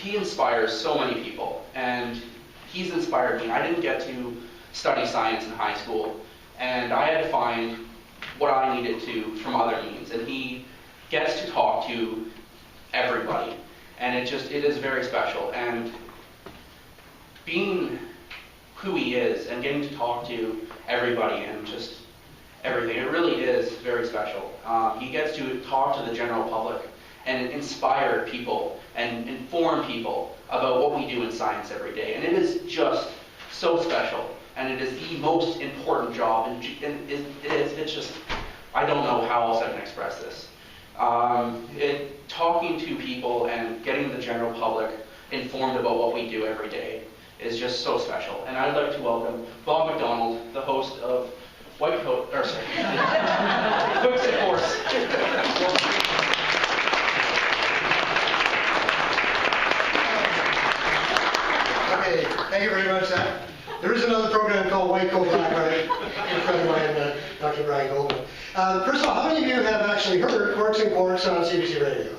he inspires so many people, and he's inspired me. I didn't get to study science in high school, and I had to find what I needed to from other means, and he gets to talk to everybody, and it is very special. And being who he is and getting to talk to everybody and just everything, it really is very special. He gets to talk to the general public and inspire people and inform people about what we do in science every day. And it is just so special, and it is the most important job, and it's just, I don't know how else I can express this. Talking to people and getting the general public informed about what we do every day is just so special. And I'd like to welcome Bob McDonald, the host of Cooks and Horse. Okay, thank you very much, Zach. There is another program called White Coat Black, right? Your friend of mine, Dr. Brian Goldman. First of all, how many of you have actually heard Quarks and Quarks on CBC Radio?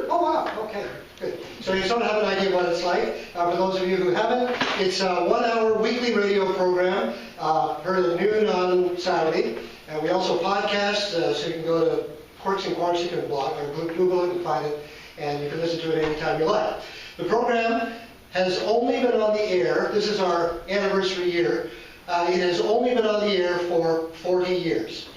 Oh, wow, okay, good. So you sort of have an idea of what it's like. For those of you who haven't, it's a 1-hour weekly radio program, heard at noon on Saturday. And we also podcast, so you can go to Quarks and Quarks, you can blog or Google it and find it, and you can listen to it anytime you like. The program has only been on the air, this is our anniversary year, it has only been on the air for 40 years.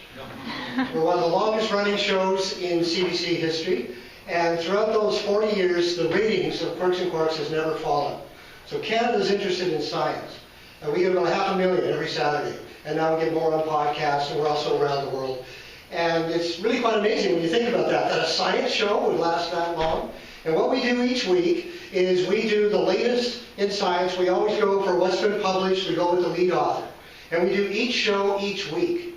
We're one of the longest running shows in CBC history, and throughout those 40 years, the ratings of Quarks and Quarks has never fallen. So Canada's interested in science, and we get about 500,000 every Saturday, and now we get more on podcasts, and we're also around the world. And it's really quite amazing when you think about that a science show would last that long. And what we do each week is we do the latest in science. We always go for what's been published. We go with the lead author. And we do each show each week.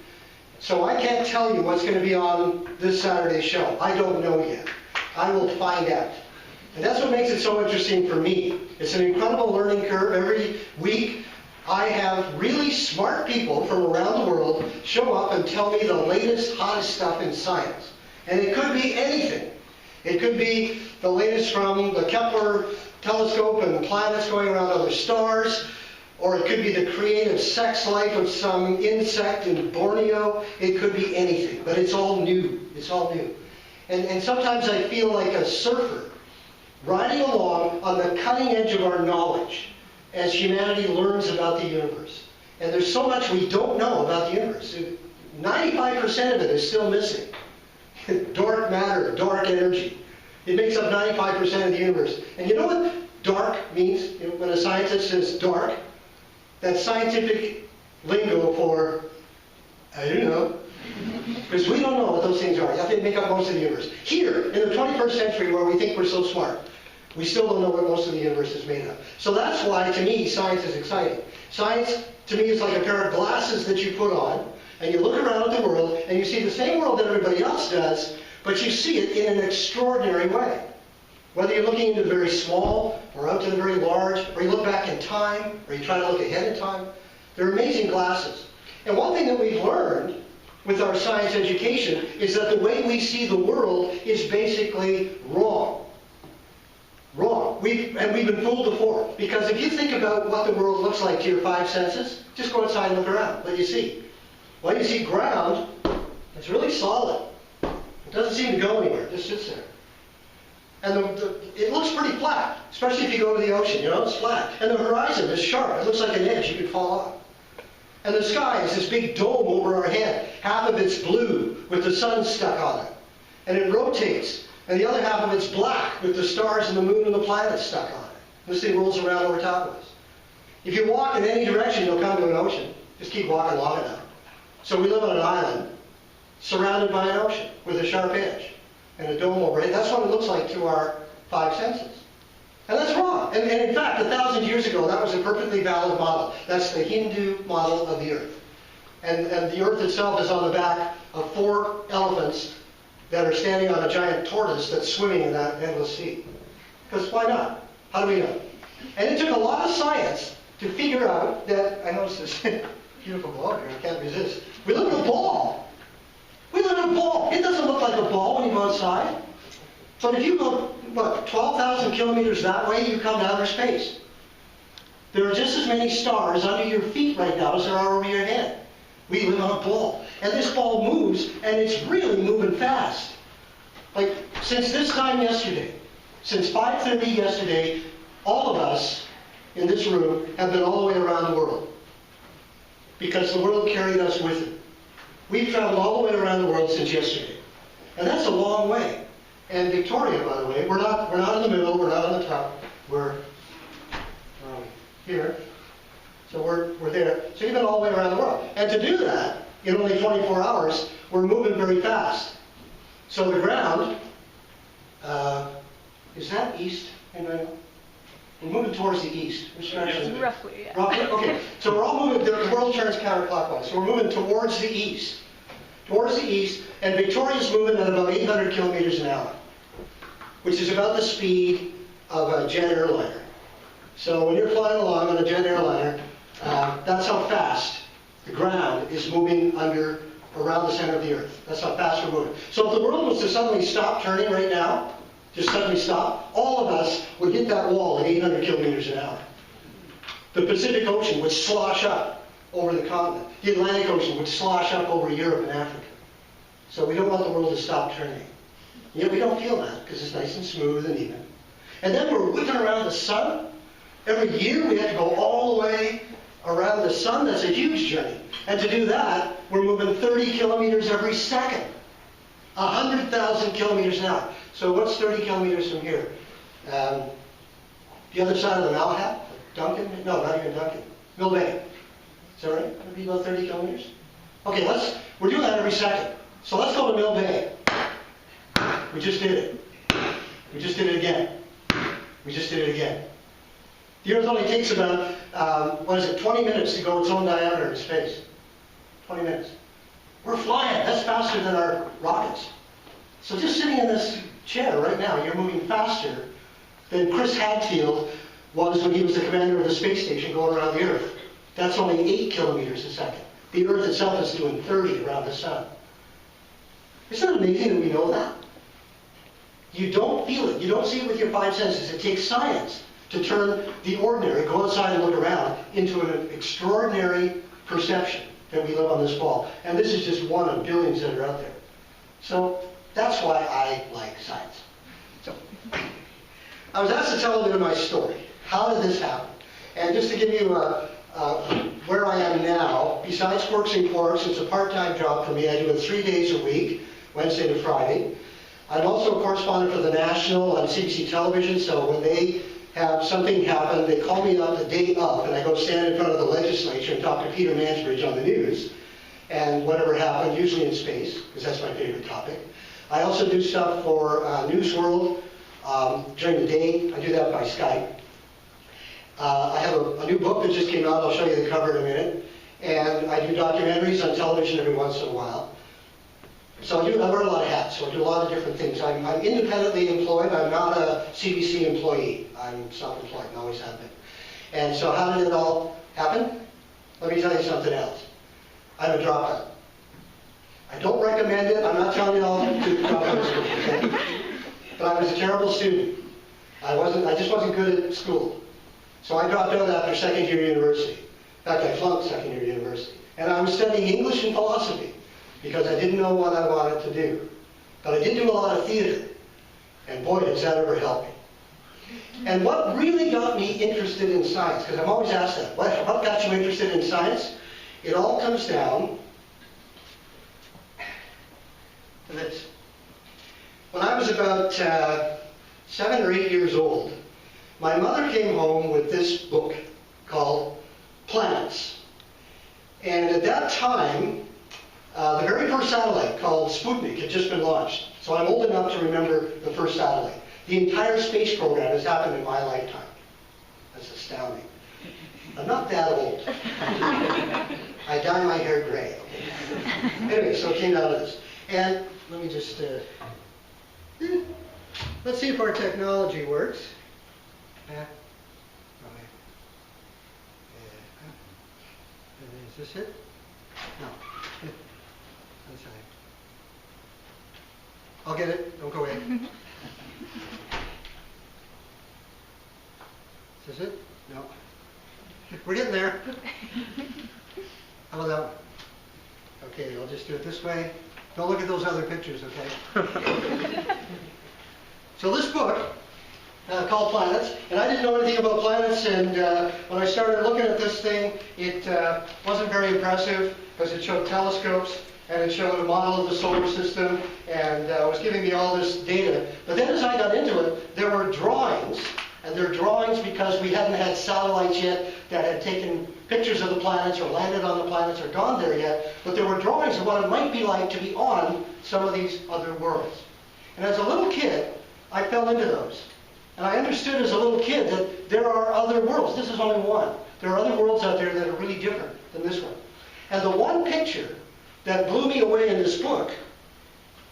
So I can't tell you what's going to be on this Saturday's show. I don't know yet. I will find out. And that's what makes it so interesting for me. It's an incredible learning curve. Every week I have really smart people from around the world show up and tell me the latest, hottest stuff in science. And it could be anything. It could be the latest from the Kepler telescope and planets going around other stars, or it could be the creative sex life of some insect in Borneo. It could be anything, but it's all new. It's all new. And sometimes I feel like a surfer riding along on the cutting edge of our knowledge as humanity learns about the universe. And there's so much we don't know about the universe. 95% of it is still missing. Dark matter, dark energy. It makes up 95% of the universe. And you know what dark means? When a scientist says dark, that's scientific lingo for, I don't know. Because we don't know what those things are. You have to make up most of the universe. Here, in the 21st century, where we think we're so smart, we still don't know what most of the universe is made of. So that's why, to me, science is exciting. Science, to me, is like a pair of glasses that you put on, and you look around at the world, and you see the same world that everybody else does, but you see it in an extraordinary way. Whether you're looking into the very small, or out to the very large, or you look back in time, or you try to look ahead in time, they're amazing glasses. And one thing that we've learned with our science education is that the way we see the world is basically wrong. Wrong. We've been fooled before. Because if you think about what the world looks like to your 5 senses, just go outside and look around. What do you see? Well, you see ground. It's really solid. It doesn't seem to go anywhere. It just sits there. And it looks pretty flat, especially if you go to the ocean. You know, it's flat. And the horizon is sharp. It looks like an edge. You could fall off. And the sky is this big dome over our head. Half of it's blue with the sun stuck on it. And it rotates. And the other half of it's black with the stars and the moon and the planets stuck on it. This thing rolls around over top of us. If you walk in any direction, you'll come to an ocean. Just keep walking long enough. So we live on an island surrounded by an ocean with a sharp edge and a dome over it. That's what it looks like to our 5 senses. And that's wrong. And in fact, 1,000 years ago, that was a perfectly valid model. That's the Hindu model of the Earth. And the Earth itself is on the back of 4 elephants that are standing on a giant tortoise that's swimming in that endless sea. Because why not? How do we know? And it took a lot of science to figure out that, I noticed this beautiful globe here, I can't resist. We live in a ball. We live in a ball. It doesn't look like a ball when you go outside. But if you go, what, 12,000 kilometers that way, you come to outer space. There are just as many stars under your feet right now as there are over your head. We live on a ball. And this ball moves, and it's really moving fast. Like, since this time yesterday, since 5:30 yesterday, all of us in this room have been all the way around the world. Because the world carried us with it. We've traveled all the way around the world since yesterday. And that's a long way. And Victoria, by the way, we're not in the middle, we're not on the top. We're here. So we're there. So you've been all the way around the world. And to do that, in only 24 hours, we're moving very fast. So the ground, is that east? Anybody know? We're moving towards the east. Which direction? Roughly, yeah. Roughly? Okay. So we're all moving, the world turns counterclockwise. So we're moving towards the east. Towards the east, and Victoria's moving at about 800 kilometers an hour, which is about the speed of a jet airliner. So when you're flying along on a jet airliner, that's how fast the ground is moving around the center of the Earth. That's how fast we're moving. So if the world was to suddenly stop turning right now, just suddenly stop, all of us would hit that wall at 800 kilometers an hour. The Pacific Ocean would slosh up over the continent. The Atlantic Ocean would slosh up over Europe and Africa. So we don't want the world to stop turning. Yet we don't feel that because it's nice and smooth and even. And then we're whipping around the sun. Every year we have to go all the way around the sun. That's a huge journey. And to do that, we're moving 30 kilometers every second. 100,000 kilometers an hour. So what's 30 kilometers from here? The other side of the Malahat? Duncan? No, not even Duncan. Mill Bay. Is that right? Would be about 30 kilometers? Okay, we're doing that every second. So let's go to Mill Bay. We just did it. We just did it again. We just did it again. The Earth only takes about, 20 minutes to go its own diameter in space. 20 minutes. We're flying. That's faster than our rockets. So just sitting in this chair right now, you're moving faster than Chris Hadfield was when he was the commander of the space station going around the Earth. That's only 8 kilometers a second. The Earth itself is doing 30 around the sun. Isn't it amazing that we know that? You don't feel it. You don't see it with your 5 senses. It takes science to turn the ordinary, go outside and look around, into an extraordinary perception that we live on this ball. And this is just one of billions that are out there. So that's why I like science. So I was asked to tell a bit of my story. How did this happen? And just to give you where I am now, besides Quirks and Quarks, it's a part-time job for me. I do it 3 days a week, Wednesday to Friday. I'm also a correspondent for the National on CBC television, so when they have something happen, they call me up the day of, and I go stand in front of the legislature and talk to Peter Mansbridge on the news, and whatever happened, usually in space, because that's my favorite topic. I also do stuff for News World during the day. I do that by Skype. I have a new book that just came out. I'll show you the cover in a minute. And I do documentaries on television every once in a while. So I wear a lot of hats, so I do a lot of different things. I'm independently employed. I'm not a CBC employee. I'm self-employed and always have been. And so how did it all happen? Let me tell you something else. I'm a dropout. I don't recommend it. I'm not telling you all to drop out of school, okay? But I was a terrible student. I just wasn't good at school. So I dropped out after second year university. In fact, I flunked second year university. And I was studying English and philosophy because I didn't know what I wanted to do. But I did do a lot of theater. And boy, does that ever help me. And what really got me interested in science, because I'm always asked that, what got you interested in science? It all comes down to this. When I was about 7 or 8 years old, my mother came home with this book called Planets. And at that time, the very first satellite called Sputnik had just been launched. So I'm old enough to remember the first satellite. The entire space program has happened in my lifetime. That's astounding. I'm not that old. I dye my hair gray. Okay. Anyway, so it came out of this. And let me just, let's see if our technology works. Is this it? No. That's right. I'll get it. Don't go away. Is this it? No. We're getting there. How about that one? Okay, I'll just do it this way. Don't look at those other pictures, okay? So this book, called Planets, and I didn't know anything about planets, and when I started looking at this thing, it wasn't very impressive because it showed telescopes and it showed a model of the solar system and was giving me all this data. But then as I got into it, there were drawings, and they're drawings because we hadn't had satellites yet that had taken pictures of the planets or landed on the planets or gone there yet, but there were drawings of what it might be like to be on some of these other worlds. And as a little kid, I fell into those. And I understood as a little kid that there are other worlds. This is only one. There are other worlds out there that are really different than this one. And the one picture that blew me away in this book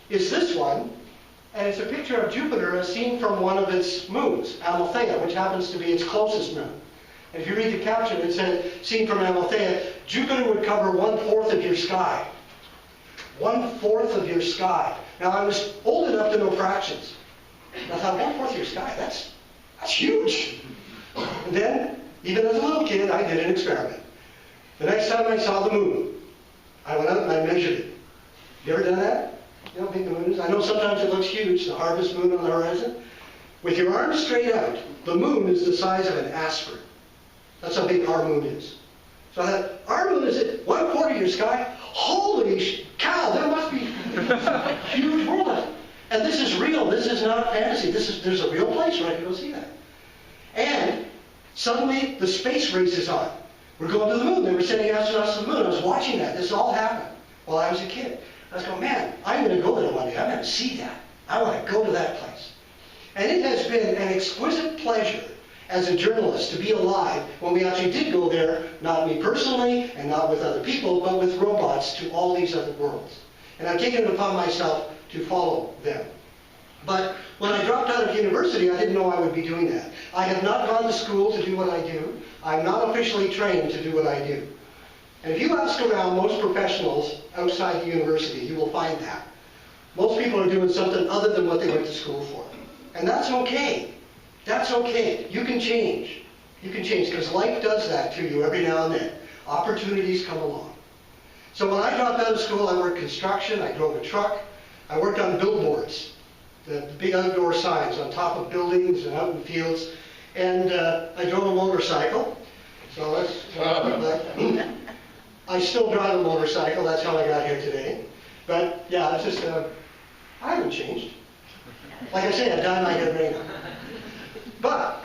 is this one. And it's a picture of Jupiter as seen from one of its moons, Amalthea, which happens to be its closest moon. And if you read the caption, it said, seen from Amalthea, Jupiter would cover 1/4 of your sky. 1/4 of your sky. Now, I was old enough to know fractions. And I thought, 1/4 of your sky, that's huge. And then, even as a little kid, I did an experiment. The next time I saw the moon, I went out and I measured it. You ever done that? You know how big the moon is? I know sometimes it looks huge, the harvest moon on the horizon. With your arms straight out, the moon is the size of an aspirin. That's how big our moon is. So I thought, our moon is at 1/4 of your sky? Holy cow, there must be a huge world. And this is real. This is not fantasy. There's a real place where I can go see that. And suddenly the space race is on. We're going to the moon. They were sending astronauts to the moon. I was watching that. This all happened while I was a kid. I was going, man, I'm going to go there one day. I'm going to see that. I want to go to that place. And it has been an exquisite pleasure as a journalist to be alive when we actually did go there, not me personally and not with other people, but with robots to all these other worlds. And I've taken it upon myself to follow them. But when I dropped out of university, I didn't know I would be doing that. I have not gone to school to do what I do. I'm not officially trained to do what I do. And if you ask around most professionals outside the university, you will find that. Most people are doing something other than what they went to school for. And that's okay. That's okay. You can change. You can change because life does that to you every now and then. Opportunities come along. So when I dropped out of school, I worked construction, I drove a truck, I worked on billboards, the big outdoor signs on top of buildings and out in fields, and I drove a motorcycle. So that's, I still drive a motorcycle, that's how I got here today. But yeah, it's just, I haven't changed. Like I say, I dyed my hair gray now. But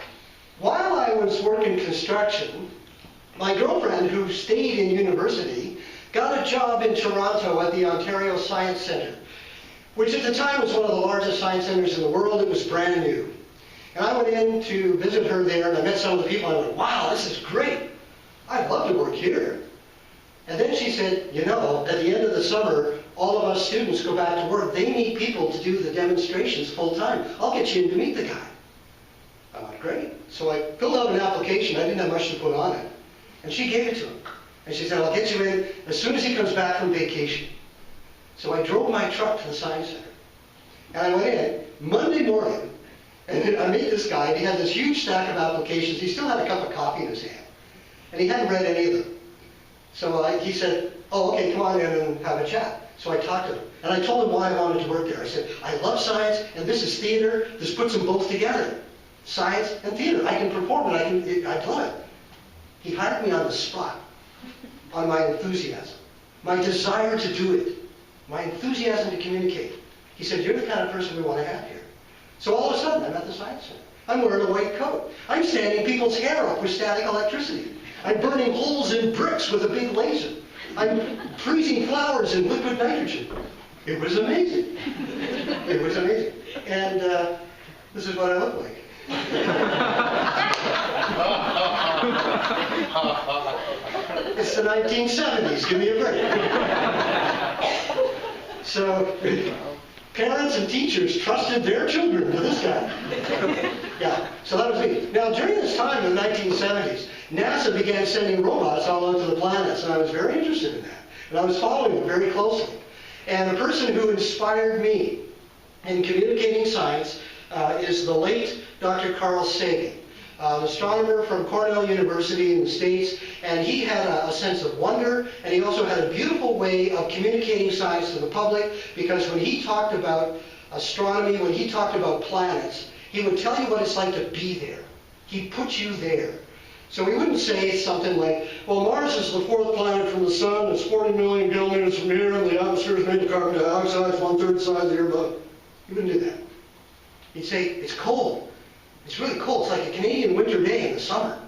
while I was working construction, my girlfriend, who stayed in university, got a job in Toronto at the Ontario Science Centre, which at the time was one of the largest science centres in the world. It was brand new. And I went in to visit her there, and I met some of the people, and I went, wow, this is great. I'd love to work here. And then she said, you know, at the end of the summer, all of us students go back to work. They need people to do the demonstrations full time. I'll get you in to meet the guy. I went, great. So I filled out an application. I didn't have much to put on it. And she gave it to him. And she said, I'll get you in as soon as he comes back from vacation. So I drove my truck to the Science Centre. And I went in Monday morning, and I met this guy, and he had this huge stack of applications. He still had a cup of coffee in his hand. And he hadn't read any of them. So he said, oh, okay, come on in and have a chat. So I talked to him. And I told him why I wanted to work there. I said, I love science, and this is theater. This puts them both together. Science and theater. I can perform it. I love it. He hired me on the spot on my enthusiasm, my desire to do it, my enthusiasm to communicate. He said, you're the kind of person we want to have here. So all of a sudden, I'm at the Science Centre. I'm wearing a white coat. I'm sanding people's hair up with static electricity. I'm burning holes in bricks with a big laser. I'm freezing flowers in liquid nitrogen. It was amazing. It was amazing. And this is what I look like. It's the 1970s. Give me a break. So parents and teachers trusted their children to this guy. Yeah, so that was me. Now, during this time in the 1970s, NASA began sending robots all over the planets, and I was very interested in that. And I was following them very closely. And the person who inspired me in communicating science is the late Dr. Carl Sagan, an astronomer from Cornell University in the States, and he had a sense of wonder, and he also had a beautiful way of communicating science to the public, because when he talked about astronomy, when he talked about planets, he would tell you what it's like to be there. He put you there. So he wouldn't say something like, well, Mars is the fourth planet from the sun, it's 40 million kilometers from here, and the atmosphere is made of carbon dioxide, it's 1/3 the size of your butt. He wouldn't do that. He'd say, it's cold. It's really cold. It's like a Canadian winter day in the summer.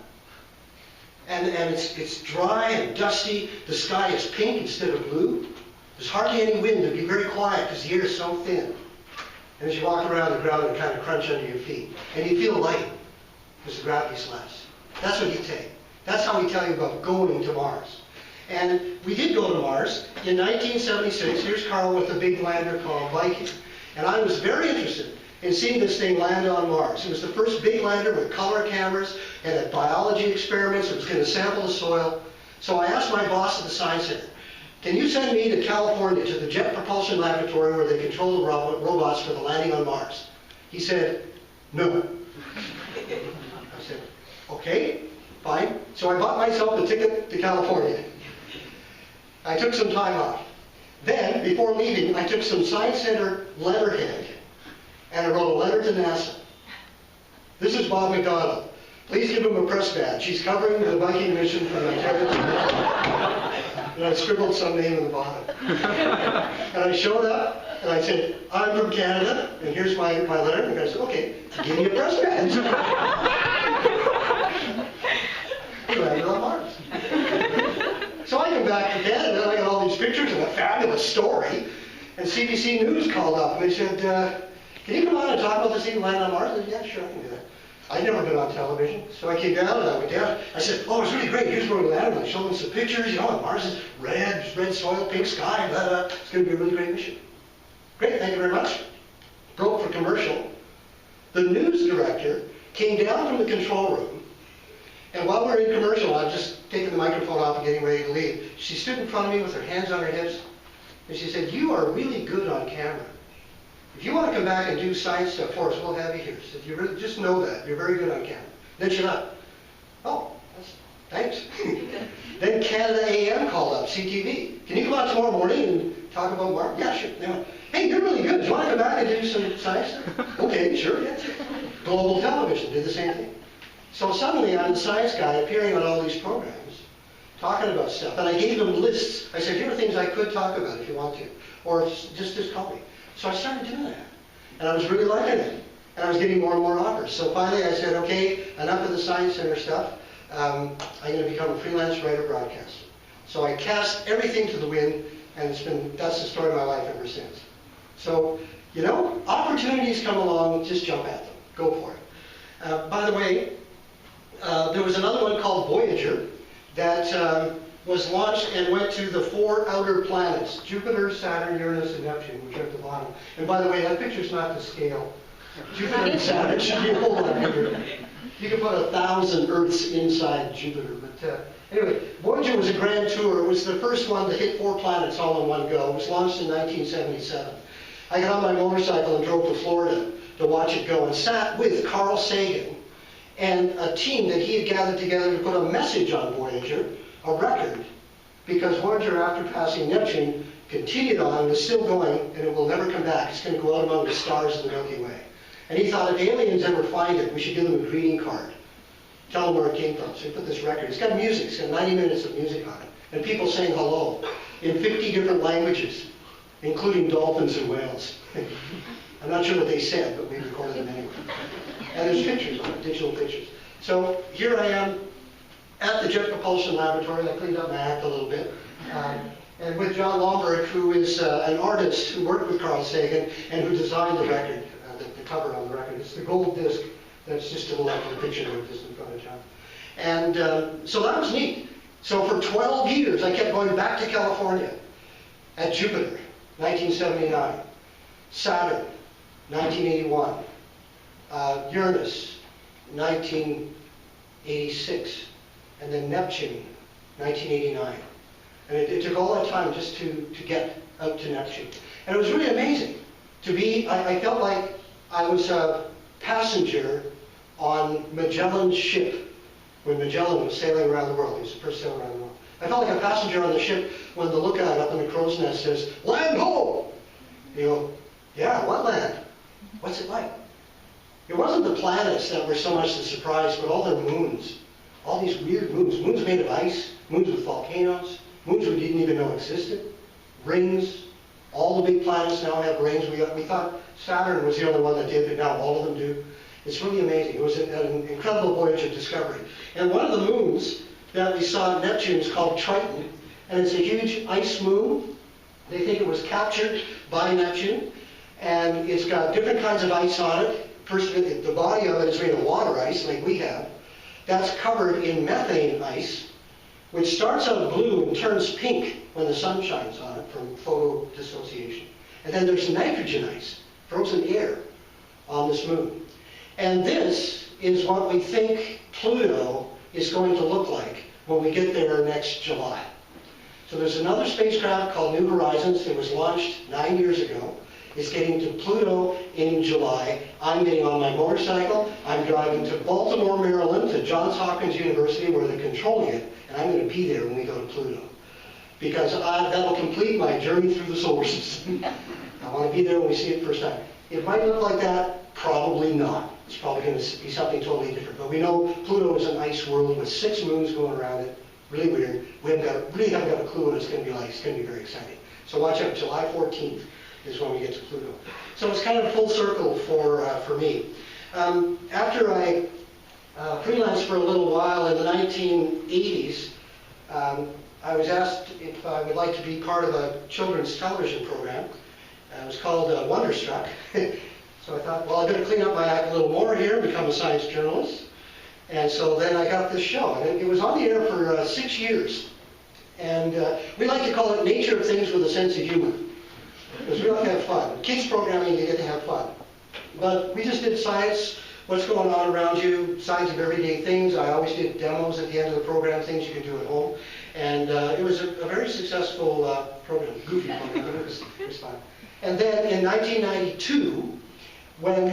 And it's dry and dusty. The sky is pink instead of blue. There's hardly any wind. It'd be very quiet because the air is so thin. And as you walk around the ground, it kind of crunch under your feet. And you feel light because the gravity's less. That's what he'd say. That's how he'd tell you about going to Mars. And we did go to Mars. In 1976, here's Carl with a big lander called Viking. And I was very interested in seeing this thing land on Mars. It was the first big lander with color cameras and had biology experiments. It was going to sample the soil. So I asked my boss at the Science Center, can you send me to California to the Jet Propulsion Laboratory where they control the robots for the landing on Mars? He said, no. I said, okay, fine. So I bought myself a ticket to California. I took some time off. Then, before leaving, I took some Science Center letterhead and I wrote a letter to NASA. This is Bob McDonnell. Please give him a press badge. He's covering the Viking mission from Ontario to Canada. And I scribbled some name in the bottom. And I showed up and I said, I'm from Canada and here's my letter. And the guy said, okay, give me a press badge. He landed on Mars. So I come back to Canada and I got all these pictures and a fabulous story. And CBC News called up and they said, can you come on and talk about this thing land on Mars? I said, yeah, sure, I can do that. I'd never been on television, so I came down and I went down. I said, oh, it's really great. Here's where we landed. And I showed them some pictures. You know, and Mars is red soil, pink sky, blah, blah. It's going to be a really great mission. Great, thank you very much. Broke for commercial. The news director came down from the control room, and while we were in commercial, I'd just taken the microphone off and getting ready to leave. She stood in front of me with her hands on her hips, and she said, you are really good on camera. If you want to come back and do science stuff for us, we'll have you here. She said, you really, just know that. You're very good on camera. Then she left. Oh, thanks. Then Canada AM called up, CTV. Can you come out tomorrow morning and talk about Mars? Yeah, sure. They went, hey, you're really good. Do you want to come back and do some science stuff? Okay, sure. Yeah. Global Television did the same thing. So suddenly I'm the science guy appearing on all these programs, talking about stuff. And I gave them lists. I said, here are things I could talk about if you want to. Or just call me. So I started doing that. And I was really liking it. And I was getting more and more offers. So finally I said, okay, enough of the Science Center stuff. I'm going to become a freelance writer broadcaster. So I cast everything to the wind, and that's the story of my life ever since. So, you know, opportunities come along, just jump at them. Go for it. By the way, there was another one called Voyager that was launched and went to the 4 outer planets, Jupiter, Saturn, Uranus, and Neptune, which are at the bottom. And by the way, that picture's not to scale. Jupiter and Saturn should be a whole lot bigger. You can put 1,000 Earths inside Jupiter. But anyway, Voyager was a grand tour. It was the first one to hit 4 planets all in one go. It was launched in 1977. I got on my motorcycle and drove to Florida to watch it go and sat with Carl Sagan and a team that he had gathered together to put a message on Voyager, a record, because Voyager, after passing Neptune, continued on and is still going, and it will never come back. It's going to go out among the stars of the Milky Way. And he thought if aliens ever find it, we should give them a greeting card. Tell them where it came from. So he put this record. It's got music. It's got 90 minutes of music on it. And people saying hello in 50 different languages, including dolphins and whales. I'm not sure what they said, but we recorded them anyway. And there's pictures on it, digital pictures. So here I am at the Jet Propulsion Laboratory. I cleaned up my act a little bit. And with John Lomberg, who is an artist who worked with Carl Sagan and who designed the record, the cover on the record. It's the gold disc that's just to the left of the picture there, just in front of John. And so that was neat. So for 12 years, I kept going back to California at Jupiter, 1979, Saturn, 1981, Uranus, 1986, and then Neptune, 1989. And it took all that time just to get out to Neptune. And it was really amazing to be, I felt like I was passenger on Magellan's ship when Magellan was sailing around the world. He was the first sailor around the world. I felt like a passenger on the ship when the lookout up in the crow's nest says, "Land ho!" You go, yeah, what land? What's it like? It wasn't the planets that were so much the surprise, but all their moons. All these weird moons. Moons made of ice, moons with volcanoes, moons we didn't even know existed, rings. All the big planets now have rings. We thought Saturn was the only one that did, but now all of them do. It's really amazing. It was an incredible voyage of discovery. And one of the moons that we saw at Neptune is called Triton, and it's a huge ice moon. They think it was captured by Neptune, and it's got different kinds of ice on it. First, the body of it is made of water ice, like we have. That's covered in methane ice, which starts out blue and turns pink when the sun shines on it from photodissociation. And then there's nitrogen ice, frozen air, on this moon. And this is what we think Pluto is going to look like when we get there next July. So there's another spacecraft called New Horizons. It was launched 9 years ago. It's getting to Pluto in July. I'm getting on my motorcycle. I'm driving to Baltimore, Maryland, to Johns Hopkins University, where they're controlling it, and I'm going to be there when we go to Pluto. Because that'll complete my journey through the solar system. I want to be there when we see it first time. It might look like that. Probably not. It's probably going to be something totally different. But we know Pluto is an ice world with 6 moons going around it. Really weird. We really haven't got a clue what it's going to be like. It's going to be very exciting. So watch out. July 14th is when we get to Pluto. So it's kind of full circle for me. After I freelanced for a little while in the 1980s, I was asked if I would like to be part of a children's television program. It was called Wonderstruck. So I thought, well, I better clean up my act a little more here and become a science journalist. And so then I got this show. And it was on the air for 6 years. And we like to call it Nature of Things with a Sense of Humor. Because we like to have fun. Kids programming, you get to have fun. But we just did science, what's going on around you, science of everyday things. I always did demos at the end of the program, things you can do at home. And it was a very successful program, goofy program, but it was fun. And then in 1992, when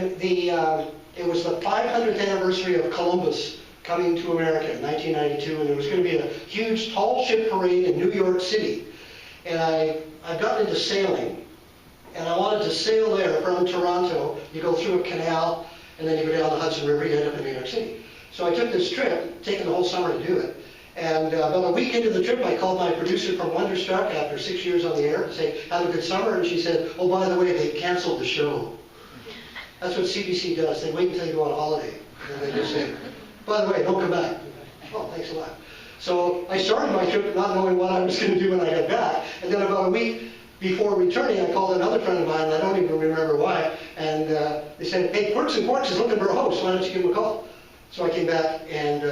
it was the 500th anniversary of Columbus coming to America in 1992, and there was going to be a huge tall ship parade in New York City. And I got into sailing, and I wanted to sail there from Toronto. You go through a canal, and then you go down the Hudson River, you end up in New York City. So I took this trip, taking the whole summer to do it. And about a week into the trip, I called my producer from Wonderstruck after 6 years on the air to say, have a good summer. And she said, oh, by the way, they canceled the show. That's what CBC does. They wait until you go on holiday. And they just say, by the way, don't come back. Oh, thanks a lot. So I started my trip not knowing what I was going to do when I got back. And then about a week before returning, I called another friend of mine, and I don't even remember why. And they said, hey, Quirks and Quarks is looking for a host. Why don't you give him a call? So I came back and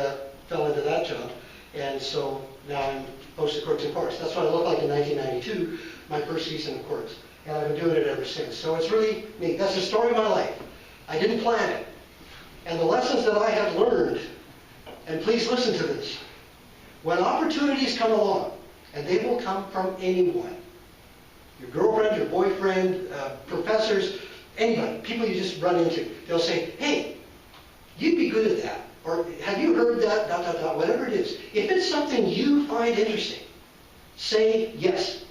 fell into that job. And so now I'm host of Quirks and Quarks. That's what I looked like in 1992, my first season of Quirks. And I've been doing it ever since. So it's really neat. That's the story of my life. I didn't plan it. And the lessons that I have learned, and please listen to this, when opportunities come along, and they will come from anyone, your girlfriend, your boyfriend, professors, anybody, people you just run into, they'll say, hey, you'd be good at that. Or have you heard that, whatever it is. If it's something you find interesting, say yes.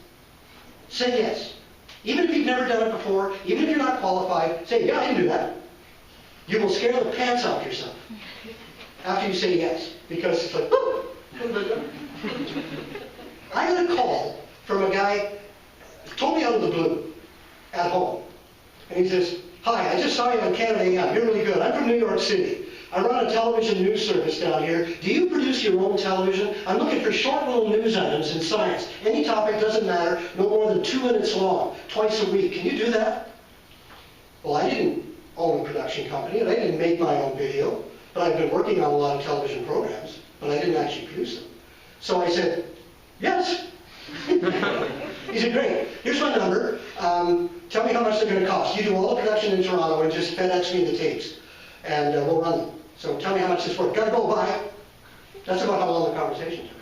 Say yes. Even if you've never done it before, even if you're not qualified, say, yeah, I can do that. You will scare the pants off yourself after you say yes. Because it's like, whoo! I got a call from a guy, told me out of the blue, at home. And he says, hi, I just saw you on Canada AM. You're really good. I'm from New York City. I run a television news service down here. Do you produce your own television? I'm looking for short little news items in science. Any topic, doesn't matter, no more than 2 minutes long, twice a week. Can you do that? Well, I didn't own a production company, and I didn't make my own video, but I've been working on a lot of television programs, but I didn't actually produce them. So I said, yes. He said, great. Here's my number. Tell me how much they're going to cost. You do all the production in Toronto and just FedEx me the tapes, and we'll run them. So tell me how much this worth. Got to go buy it. That's about how long the conversation took.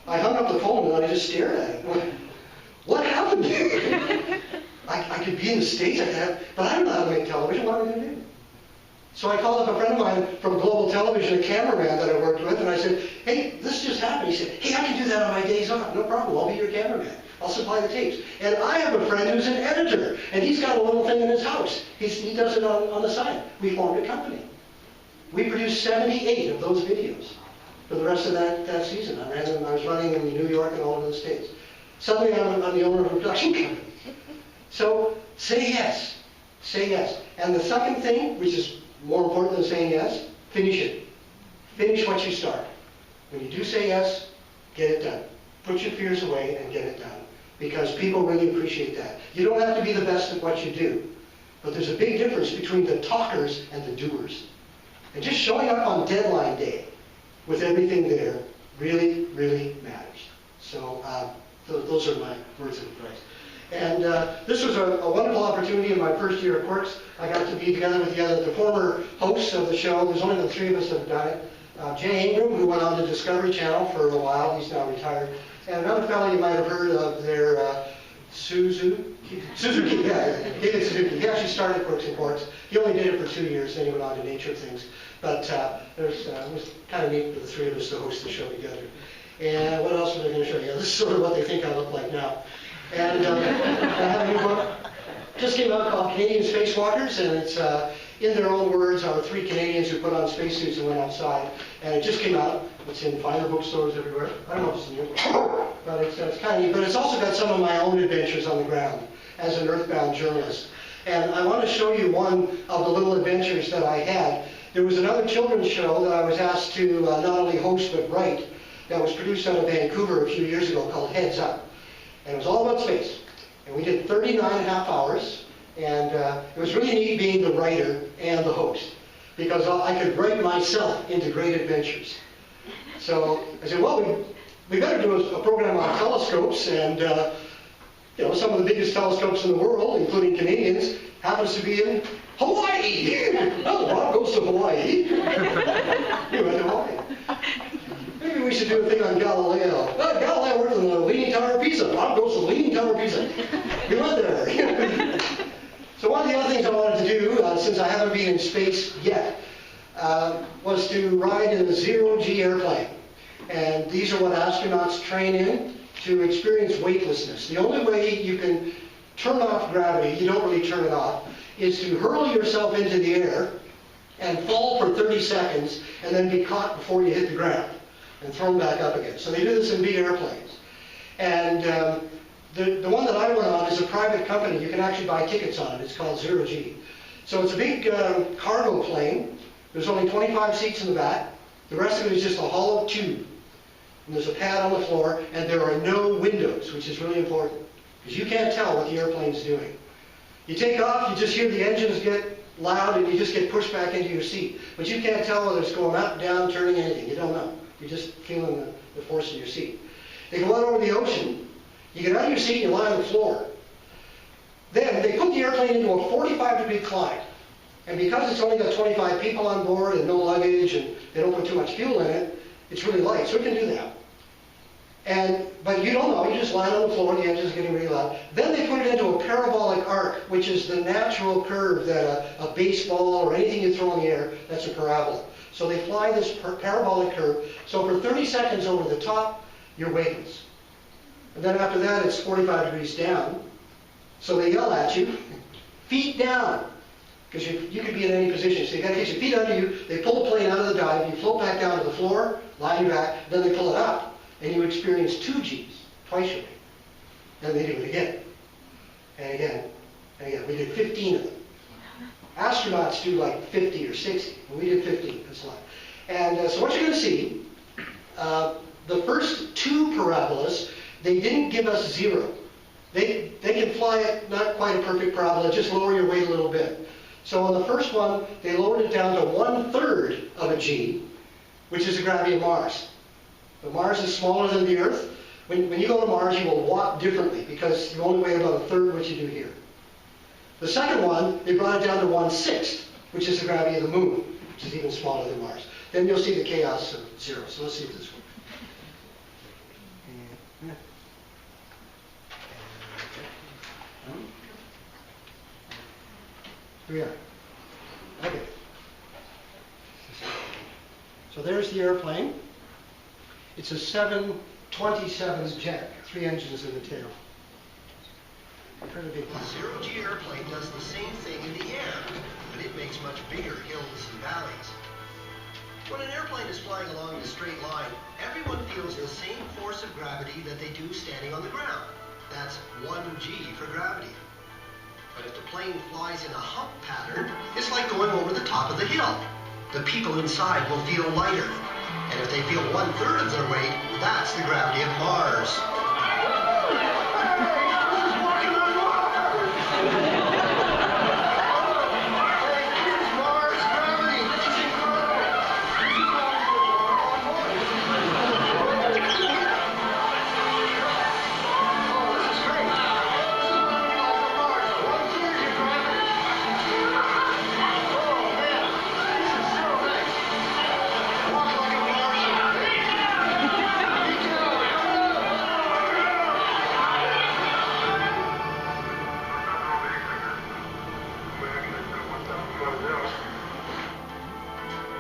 I hung up the phone and I just stared at it. What happened? I could be in the States, but I don't know how to make television. What am I going to do? So I called up a friend of mine from Global Television, a cameraman that I worked with, and I said, hey, this just happened. He said, hey, I can do that on my days off. No problem, I'll be your cameraman. I'll supply the tapes. And I have a friend who's an editor, and he's got a little thing in his house. He does it on the side. We formed a company. We produced 78 of those videos for the rest of that season. I was running in New York and all over the States. Suddenly I'm the owner of a production company. So say yes. Say yes. And the second thing, which is more important than saying yes, finish it. Finish what you start. When you do say yes, get it done. Put your fears away and get it done. Because people really appreciate that. You don't have to be the best at what you do. But there's a big difference between the talkers and the doers. And just showing up on deadline day with everything there really, really matters. So those are my words of advice. And this was a wonderful opportunity in my first year at Quarks. I got to be together with the former hosts of the show. There's only the three of us that have done it. Jay Ingram, who went on to Discovery Channel for a while. He's now retired. And another fellow you might have heard of there, Suzuki, yeah, David Suzuki. He actually started Quirks and Quarks. He only did it for 2 years, then he went on to Nature Things. But it was kind of neat for the three of us to host the show together. And what else was I going to show you? This is sort of what they think I look like now. And I have a new book, just came out, called Canadian Spacewalkers, and it's, in their own words, our three Canadians who put on spacesuits and went outside. And it just came out. It's in finer bookstores everywhere. I don't know if it's in your but it's kind of neat. But it's also got some of my own adventures on the ground as an earthbound journalist. And I want to show you one of the little adventures that I had. There was another children's show that I was asked to not only host but write that was produced out of Vancouver a few years ago called Heads Up. And it was all about space. And we did 39 and a half hours. And it was really neat being the writer and the host, because I could write myself into great adventures. So I said, well, we better do a program on telescopes, and some of the biggest telescopes in the world, including Canadians, happens to be in Hawaii. Oh, Bob goes to Hawaii. You went to Hawaii. Maybe we should do a thing on Galileo. Galileo worked on the Leaning Tower of Pisa. Bob goes to the Leaning Tower of Pisa. We went there. So one of the other things I wanted to do, since I haven't been in space yet, was to ride in a zero-G airplane. And these are what astronauts train in to experience weightlessness. The only way you can turn off gravity, you don't really turn it off, is to hurl yourself into the air and fall for 30 seconds and then be caught before you hit the ground and thrown back up again. So they do this in big airplanes. And the one that I went on is a private company. You can actually buy tickets on it. It's called Zero G. So it's a big cargo plane. There's only 25 seats in the back. The rest of it is just a hollow tube. And there's a pad on the floor, and there are no windows, which is really important, because you can't tell what the airplane's doing. You take off, you just hear the engines get loud, and you just get pushed back into your seat. But you can't tell whether it's going up, down, turning, anything. You don't know. You're just feeling the force in your seat. They go out over the ocean. You get out of your seat and you lie on the floor. Then they put the airplane into a 45-degree climb. And because it's only got 25 people on board and no luggage and they don't put too much fuel in it, it's really light, so it can do that. But you don't know, you just lie on the floor, the engine's getting really loud. Then they put it into a parabolic arc, which is the natural curve that a baseball or anything you throw in the air, that's a parabola. So they fly this parabolic curve. So for 30 seconds over the top, you're weightless. And then after that, it's 45 degrees down. So they yell at you, feet down. Because you could be in any position. So you got to get your feet under you. They pull the plane out of the dive. You float back down to the floor, lie on your back. Then they pull it up. And you experience 2 Gs, twice your weight. Then they do it again. And again. And again. We did 15 of them. Astronauts do like 50 or 60. And we did 15. That's a lot. And so what you're going to see, the first 2 parabolas, they didn't give us 0. They can fly it, not quite a perfect parabola, just lower your weight a little bit. So on the first one, they lowered it down to 1/3 of a G, which is the gravity of Mars. But Mars is smaller than the Earth. When you go to Mars, you will walk differently because you only weigh about 1/3 what you do here. The second one, they brought it down to 1/6, which is the gravity of the Moon, which is even smaller than Mars. Then you'll see the chaos of 0. So let's see if this works. Here we are. Okay. So there's the airplane. It's a 727 jet, 3 engines in the tail. Pretty big The zero-G airplane does the same thing in the air, but it makes much bigger hills and valleys. When an airplane is flying along a straight line, everyone feels the same force of gravity that they do standing on the ground. That's 1G for gravity. But if the plane flies in a hump pattern, it's like going over the top of the hill. The people inside will feel lighter. And if they feel 1/3 of their weight, that's the gravity of Mars.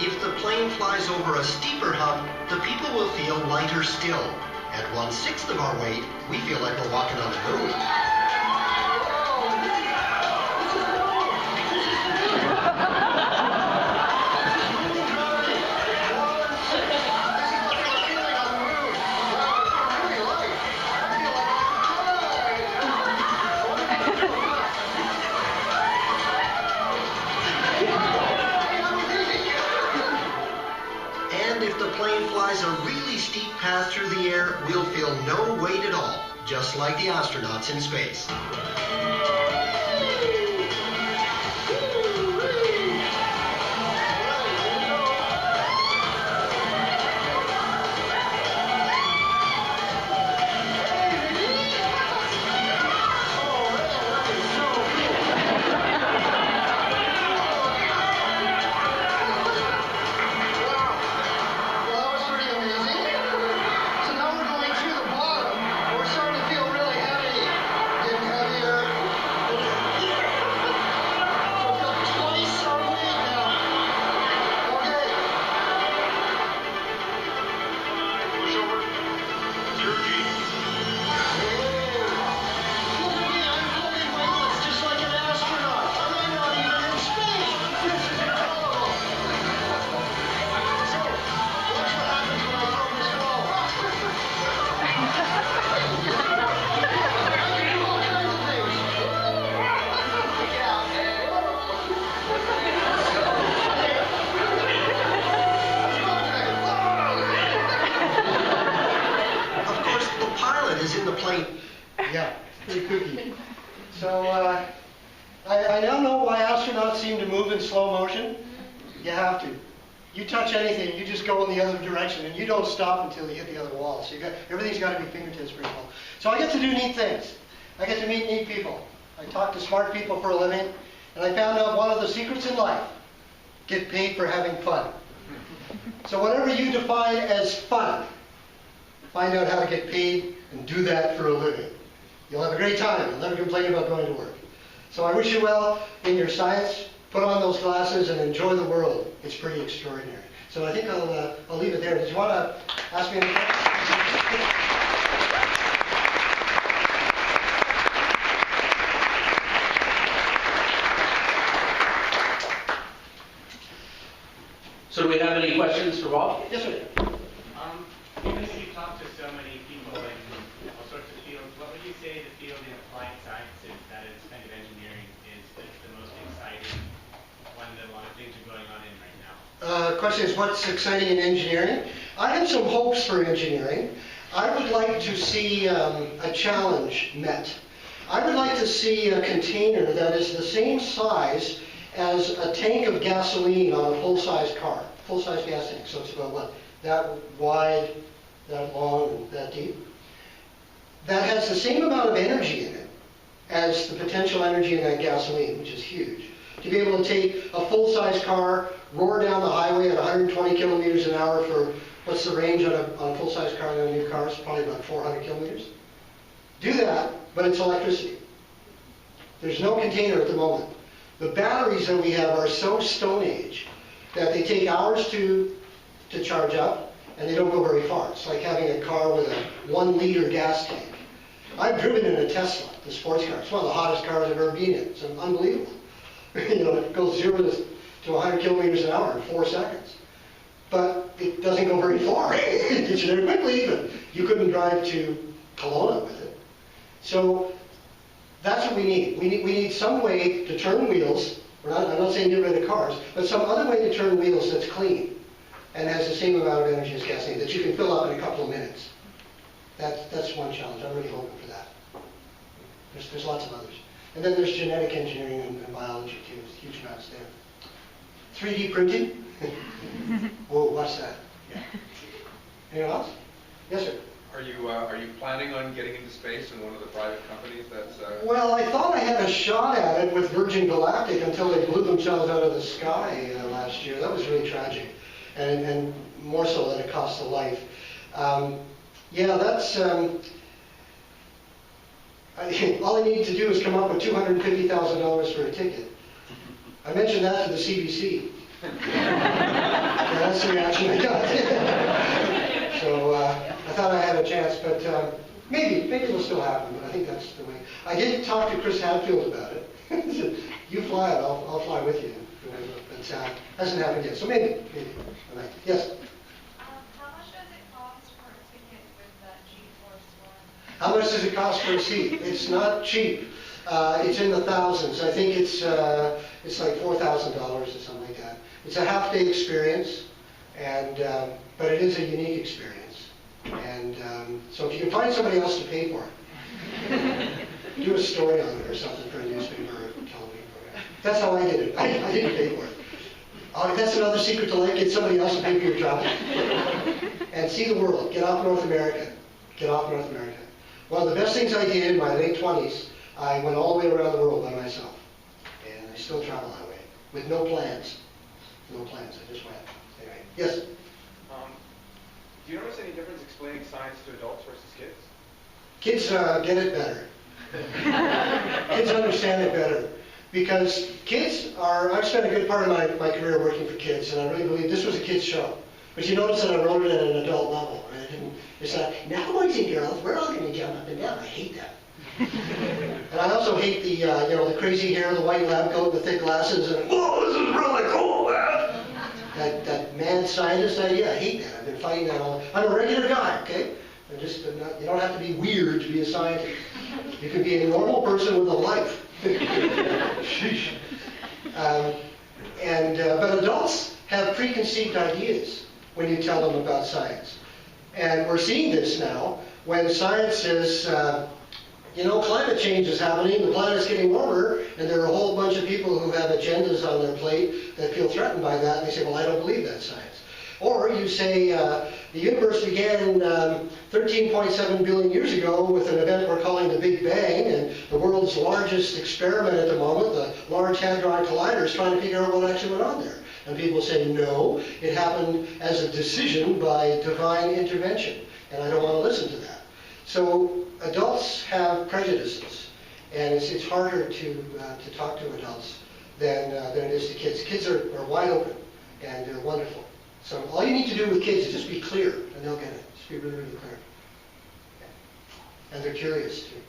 If the plane flies over a steeper hump, the people will feel lighter still. At 1/6 of our weight, we feel like we're walking on the moon. If the plane flies a really steep path through the air, we'll feel no weight at all, just like the astronauts in space. Is in the plane. Yeah, pretty kooky. So I now know why astronauts seem to move in slow motion. You have to. You touch anything, you just go in the other direction, and you don't stop until you hit the other wall. So everything's got to be fingertips pretty well. So I get to do neat things. I get to meet neat people. I talk to smart people for a living, and I found out one of the secrets in life: get paid for having fun. So whatever you define as fun, find out how to get paid and do that for a living. You'll have a great time. You'll never complain about going to work. So I wish you well in your science. Put on those glasses and enjoy the world. It's pretty extraordinary. So I think I'll leave it there. Did you want to ask me any questions? So do we have any questions for Bob? Yes, sir. Because you talk to so many people in all sorts of fields, what would you say the field in applied sciences, that is kind of engineering, is the most exciting one that a lot of things are going on in right now? The question is, what's exciting in engineering? I have some hopes for engineering. I would like to see a challenge met. I would like to see a container that is the same size as a tank of gasoline on a full-size car, full-size gas tank. So it's about what? That wide, that long, and that deep. That has the same amount of energy in it as the potential energy in that gasoline, which is huge. To be able to take a full-size car, roar down the highway at 120 kilometers an hour for, what's the range on a full-size car in a new car? It's probably about 400 kilometers. Do that, but it's electricity. There's no container at the moment. The batteries that we have are so Stone Age that they take hours to to charge up, and they don't go very far. It's like having a car with a 1-liter gas tank. I've driven in a Tesla, the sports car. It's one of the hottest cars I've ever been in. It's unbelievable. It goes 0 to 100 kilometers an hour in 4 seconds. But it doesn't go very far. It gets you there quickly, but you couldn't drive to Kelowna with it. So that's what we need. We need some way to turn wheels. I'm not saying get rid of cars, but some other way to turn wheels that's clean and has the same amount of energy as gasoline that you can fill up in a couple of minutes. That's one challenge. I'm really hoping for that. There's lots of others. And then there's genetic engineering and biology too. There's huge amounts there. 3D printing? Whoa, what's that? Yeah. Anyone else? Yes, sir. Are you planning on getting into space in one of the private companies that's... Well, I thought I had a shot at it with Virgin Galactic until they blew themselves out of the sky last year. That was really tragic, and more so than it cost a life. Yeah, that's... all I need to do is come up with $250,000 for a ticket. I mentioned that to the CBC. Yeah, that's the reaction I got. So I thought I had a chance, but maybe it'll still happen, but I think that's the way. I did talk to Chris Hadfield about it. He said, you fly it, I'll fly with you. But hasn't happened yet, so maybe. All right. Yes? How much does it cost for a ticket with that G-Force one? How much does it cost for a seat? It's not cheap. It's in the thousands. I think it's like $4,000 or something like that. It's a half-day experience, and but it is a unique experience. And so if you can find somebody else to pay for it, do a story on it or something for a newspaper or a television program. That's how I did it. I didn't pay for it. That's another secret to life. Get somebody else to pay for your job. And see the world. Get off North America. Get off North America. One of the best things I did in my late 20s, I went all the way around the world by myself. And I still travel that way. With no plans. No plans. I just went. Anyway. Yes? Do you notice any difference explaining science to adults versus kids? Kids get it better. Kids understand it better. Because kids are, I've spent a good part of my career working for kids, and I really believe this was a kid's show. But you notice that I wrote it at an adult level. Right? It's like, now boys and girls, we're all going to jump up and down. I hate that. And I also hate the, the crazy hair, the white lab coat, the thick glasses, and whoa, this is really cool, man. That mad scientist idea, I hate that. I've been fighting that all. I'm a regular guy, okay? You don't have to be weird to be a scientist. You can be a normal person with a life. Sheesh. But adults have preconceived ideas when you tell them about science. And we're seeing this now when science says, climate change is happening, the planet's getting warmer, and there are a whole bunch of people who have agendas on their plate that feel threatened by that, and they say, well, I don't believe that science. Or you say, the universe began 13.7 billion years ago with an event we're calling the Big Bang, and the world's largest experiment at the moment, the Large Hadron Collider, is trying to figure out what actually went on there. And people say, no, it happened as a decision by divine intervention, and I don't want to listen to that. So adults have prejudices, and it's harder to talk to adults than it is to kids. Kids are wide open, and they're wonderful. So all you need to do with kids is just be clear, and they'll get it. Just be really, really clear. Okay. And they're curious, too.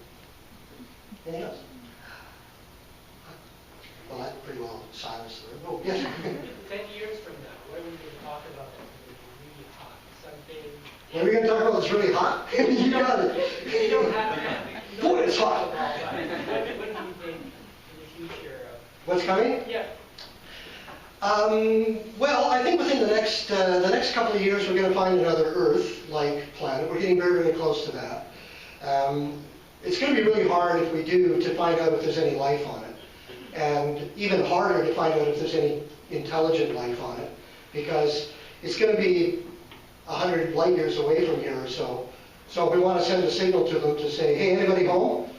Anything else? Well, that pretty well silenced the room. Oh, yes? 10 years from now, what are we going to talk about that's really hot? Something... What are we going to talk about that's really hot? You got it. You don't have to. Boy, it's hot. What do you think in the future of... What's coming? Yeah. Well, I think within the next couple of years, we're going to find another Earth-like planet. We're getting very, very close to that. It's going to be really hard if we do to find out if there's any life on it, and even harder to find out if there's any intelligent life on it, because it's going to be 100 light years away from here or so. So if we want to send a signal to them to say, hey, anybody home?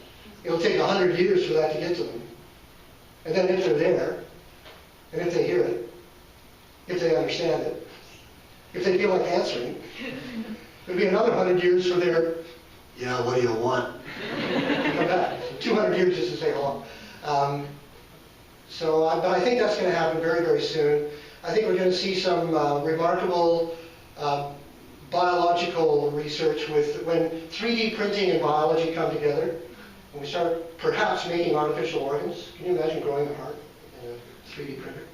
It'll take 100 years for that to get to them. And then if they're there, and if they hear it, if they understand it, if they feel like answering, it'll be another 100 years for their, yeah, what do you want? Come back. So 200 years just to say hello. But I think that's going to happen very, very soon. I think we're going to see some remarkable biological research with when 3D printing and biology come together, and we start perhaps making artificial organs. Can you imagine growing a heart in a 3D printer?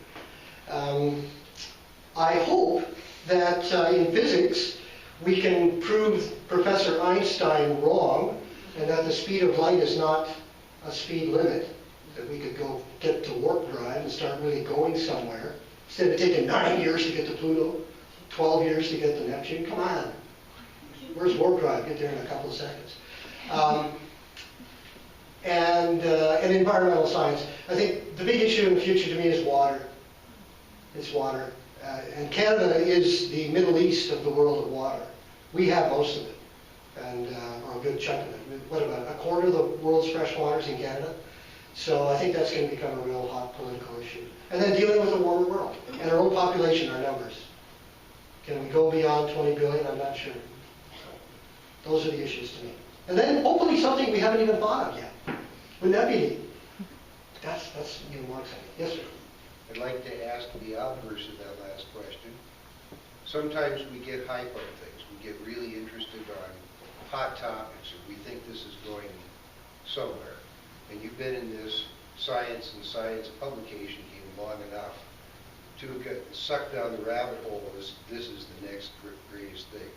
I hope that in physics we can prove Professor Einstein wrong, and that the speed of light is not a speed limit, that we could go get to warp drive and start really going somewhere, instead of taking 9 years to get to Pluto, 12 years to get to Neptune. Come on. Where's warp drive? Get there in a couple of seconds. And environmental science. I think the big issue in the future to me is water. It's water. And Canada is the Middle East of the world of water. We have most of it, and or a good chunk of it. What about a quarter of the world's fresh waters in Canada? So I think that's going to become a real hot political issue. And then dealing with a warmer world and our own population, our numbers. Can we go beyond 20 billion? I'm not sure. So those are the issues to me. And then hopefully something we haven't even thought of yet. Wouldn't that be neat? That's even more exciting. Yes, sir. I'd like to ask the obverse of that last question. Sometimes we get hype on things. We get really interested on hot topics, and we think this is going somewhere. And you've been in this science and science publication game long enough to get sucked down the rabbit hole as this is the next greatest thing.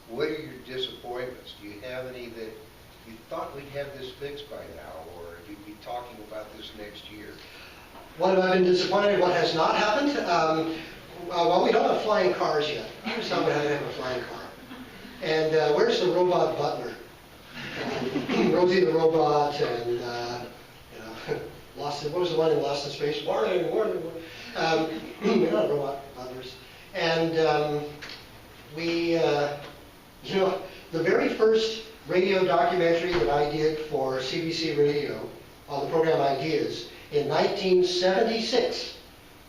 What are your disappointments? Do you have any that you thought we'd have this fixed by now, or you'd be talking about this next year? What have I been disappointed? What has not happened? Well, we don't have flying cars yet. I was talking about having a flying car. And where's the robot butler? Rosie the robot, and you know, what was the one in Lost in Space? Warning. We're not robot butlers. And you know, the very first radio documentary that I did for CBC Radio on the program Ideas in 1976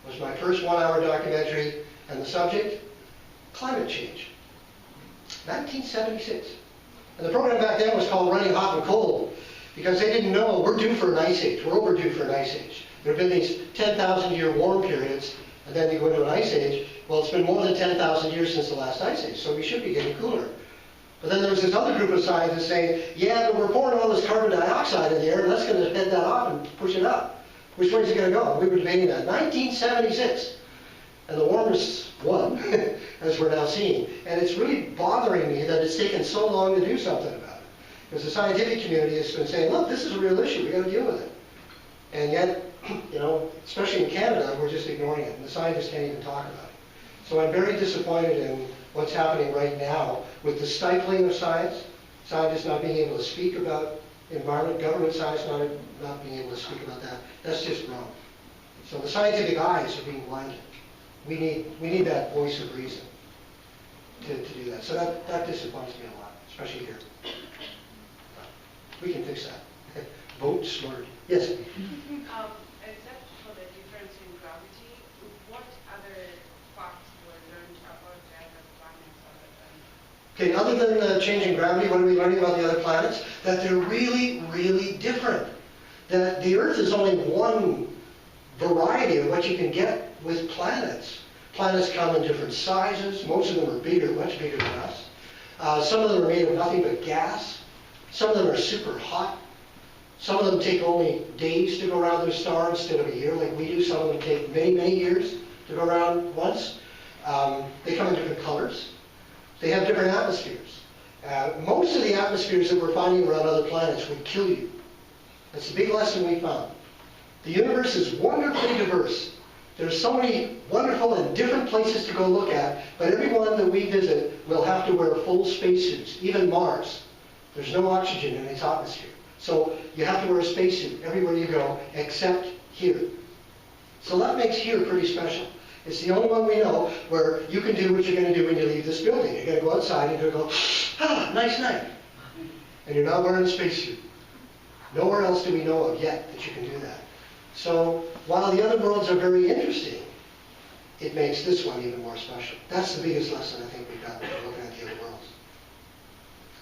was my first one-hour documentary, and the subject, climate change. 1976. And the program back then was called Running Hot and Cold, because they didn't know we're due for an ice age. We're overdue for an ice age. There have been these 10,000-year warm periods, and then you go into an ice age. Well, it's been more than 10,000 years since the last ice age, so we should be getting cooler. But then there was this other group of scientists saying, yeah, but we're pouring all this carbon dioxide in the air, and that's going to head that off and push it up. Which way is it going to go? We were debating that. 1976. And the warmest won, as we're now seeing. And it's really bothering me that it's taken so long to do something about it. Because the scientific community has been saying, look, this is a real issue. We've got to deal with it. And yet, you know, especially in Canada, we're just ignoring it. And the scientists can't even talk about it. So I'm very disappointed in what's happening right now with the stifling of science, scientists not being able to speak about environment, government science not being able to speak about that. That's just wrong. So the scientific eyes are being blinded. We need that voice of reason to do that. So that disappoints me a lot, especially here. We can fix that. Vote smart. Yes? Except for the difference in gravity, what other facts were learned about the other planets other than... Okay, other than changing gravity, what are we learning about the other planets? That they're really, really different. That the Earth is only one variety of what you can get with planets. Planets come in different sizes. Most of them are bigger, much bigger than us. Some of them are made of nothing but gas. Some of them are super hot. Some of them take only days to go around their star instead of a year like we do. Some of them take many, many years to go around once. They come in different colors. They have different atmospheres. Most of the atmospheres that we're finding around other planets would kill you. That's the big lesson we found. The universe is wonderfully diverse. There's so many wonderful and different places to go look at, but every one that we visit will have to wear full spacesuits, even Mars. There's no oxygen in its atmosphere. So you have to wear a spacesuit everywhere you go, except here. So that makes here pretty special. It's the only one we know where you can do what you're going to do when you leave this building. You're going to go outside and you're going to go, ah, nice night. And you're not wearing a spacesuit. Nowhere else do we know of yet that you can do that. So while the other worlds are very interesting, it makes this one even more special. That's the biggest lesson I think we've got when we're looking at the other worlds.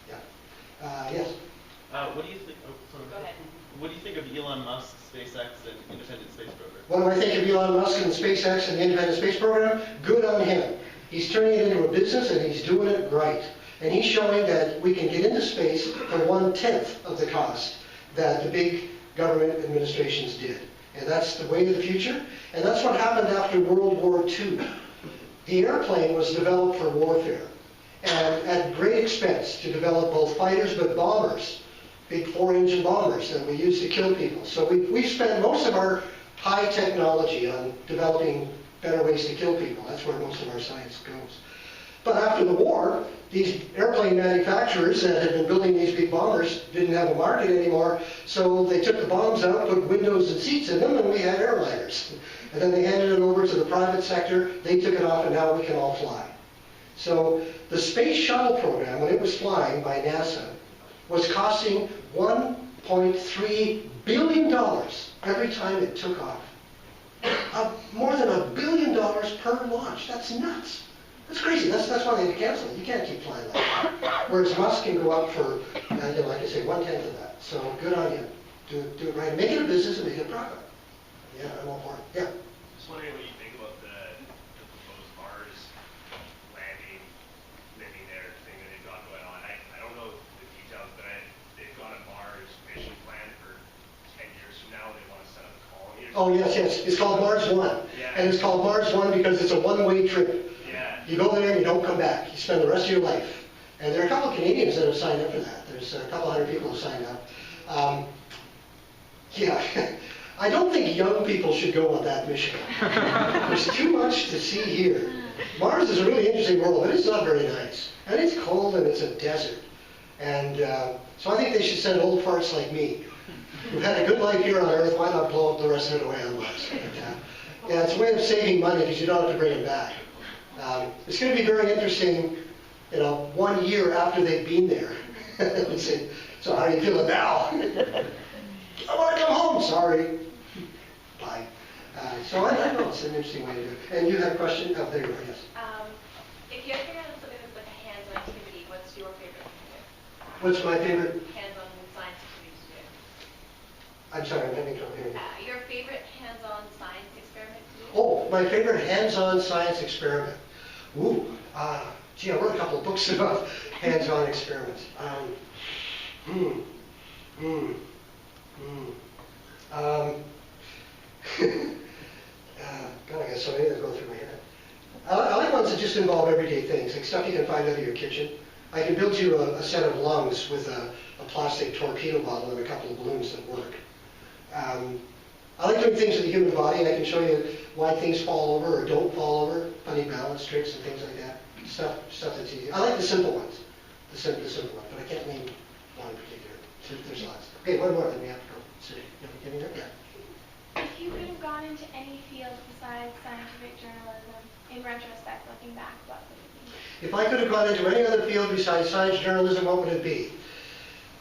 Yeah. Yes? What do you think? Oh, sorry. Go ahead. What do you think of Elon Musk's SpaceX and independent space program? What do I think of Elon Musk and SpaceX and the independent space program? Good on him. He's turning it into a business, and he's doing it right. And he's showing that we can get into space for 1/10 of the cost that the big government administrations did. And that's the way of the future. And that's what happened after World War II. The airplane was developed for warfare, and at great expense to develop both fighters but bombers, big 4-engine bombers that we use to kill people. So we spent most of our high technology on developing better ways to kill people. That's where most of our science goes. But after the war, these airplane manufacturers that had been building these big bombers didn't have a market anymore, so they took the bombs out, put windows and seats in them, and we had airliners. And then they handed it over to the private sector, they took it off, and now we can all fly. So the space shuttle program, when it was flying by NASA, was costing $1.3 billion every time it took off. More than $1 billion per launch. That's nuts. That's crazy. That's why they had to cancel it. You can't keep flying like that. Whereas Musk can go up for, like I say, 1/10 of that. So good on you. Do it right. Make it a business and make it a profit. Yeah, I'm all for it. Yeah. Just wondering what you think about the proposed Mars landing, living there thing that they've got going on. I don't know the details, but they've got a Mars mission plan for 10 years from now. They want to set up a colony. Oh, yes. It's called Mars 1. Yeah. And it's called Mars 1 because it's a one-way trip. You go there and you don't come back. You spend the rest of your life. And there are a couple of Canadians that have signed up for that. There's a couple hundred people who signed up. Yeah, I don't think young people should go on that mission. There's too much to see here. Mars is a really interesting world, but it's not very nice. And it's cold and it's a desert. And so I think they should send old farts like me, who've had a good life here on Earth. Why not blow up the rest of it away on Mars? Yeah, it's a way of saving money because you don't have to bring it back. It's going to be very interesting, 1 year after they've been there. Say, so how are you feeling now? I want to come home. Sorry. Bye. So I know it's an interesting way to do it. And you had a question? Oh, there you are, yes. If you had to figure out something that's like a hands-on activity, what's your favorite thing to do? What's my favorite? Hands-on science activity to do. I'm sorry, I'm having trouble hearing. Your favorite hands-on science experiment to do? Oh, my favorite hands-on science experiment. Ooh, gee, I wrote a couple of books about hands-on experiments. God, I got so many that go through my head. I like ones that just involve everyday things, like stuff you can find out of your kitchen. I can build you a set of lungs with a plastic torpedo bottle and a couple of balloons that work. I like doing things with the human body. I can show you why things fall over or don't fall over, funny balance tricks and things like that. Stuff that's easy. I like the simple ones, the simple ones, but I can't name one in particular. There's lots. Okay, one more, then we have to go. So, you getting there? Yeah. If you could have gone into any field besides scientific journalism, in retrospect, looking back, what would it be? If I could have gone into any other field besides science journalism, what would it be?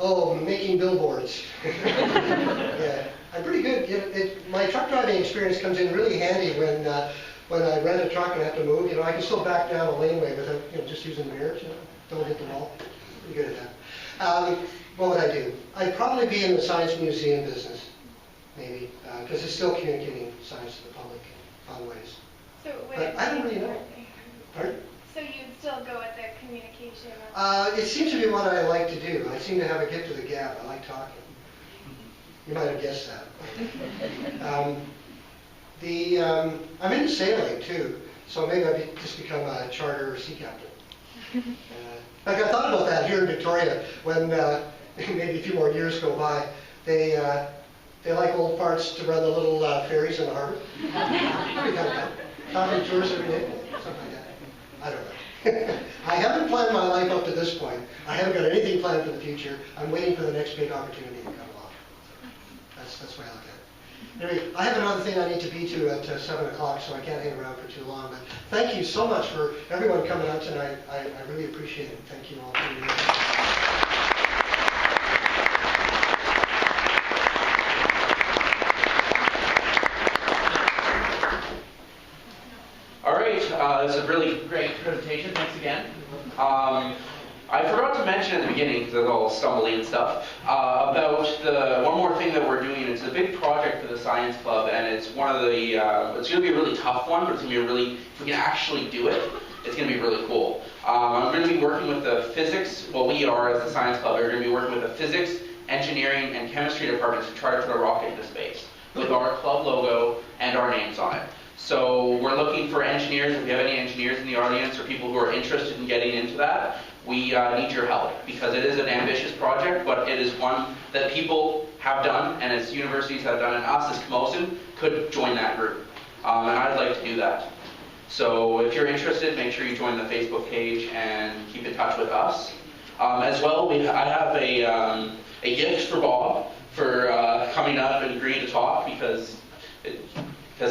Oh, making billboards. Yeah, I'm pretty good. My truck driving experience comes in really handy when I rent a truck and have to move. I can still back down a laneway without just using the mirrors. Don't hit the wall. Pretty good at that. What would I do? I'd probably be in the science museum business, maybe, because it's still communicating science to the public in fun ways. So but I don't really know. Pardon? So you'd still go with the communication? It seems to be what I like to do. I seem to have a gift of the gab. I like talking. You might have guessed that. I'm into sailing too, so maybe I'd just become a charter sea captain. I thought about that here in Victoria when maybe a few more years go by. They like old farts to run the little ferries in the harbor. Pretty kind of fun. Talking tours every day, something like that. I don't know. I haven't planned my life up to this point. I haven't got anything planned for the future. I'm waiting for the next big opportunity to come along. That's the way I look at it. Anyway, I have another thing I need to be to at 7 o'clock, so I can't hang around for too long. But thank you so much for everyone coming out tonight. I really appreciate it. Thank you all for your This is a really great presentation. Thanks again. I forgot to mention at the beginning, because I was all stumbly and stuff, about the one more thing that we're doing. It's a big project for the Science Club, and it's one of the, it's going to be a really tough one, but it's going to be a really, if we can actually do it, It's going to be really cool. I'm going to be working with the physics, well, we are as the science club, we're going to be working with the physics, engineering, and chemistry departments to try to put a rocket into space with our club logo and our names on it. So we're looking for engineers. If you have any engineers in the audience or people who are interested in getting into that, we need your help, because it is an ambitious project, but it is one that people have done, and as universities have done, and us as Camosun could join that group. And I'd like to do that. So if you're interested, make sure you join the Facebook page and keep in touch with us. As well, I have a gift for Bob for coming up and agreeing to talk, because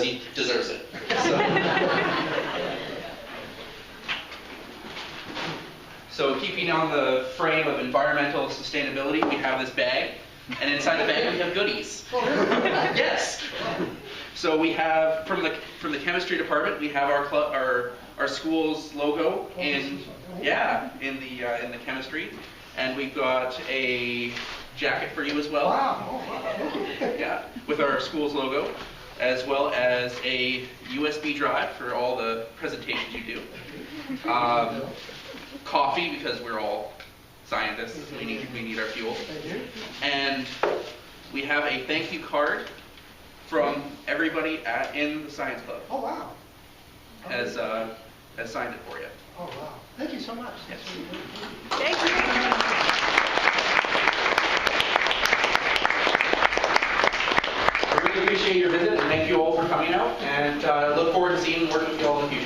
he deserves it. So keeping on the frame of environmental sustainability, we have this bag, and inside the bag we have goodies. Yes. So we have from the chemistry department, we have our club, our school's logo in the chemistry, and we've got a jacket for you as well. Wow. Yeah, with our school's logo, as well as a USB drive for all the presentations you do. Coffee, because we're all scientists. We need our fuel. And we have a thank you card from everybody in the science club. Oh, wow. Has signed it for you. Oh, wow. Thank you so much. Yes. Thank you. I really appreciate your visit, and thank you all for coming out, and look forward to seeing and working with you all in the future.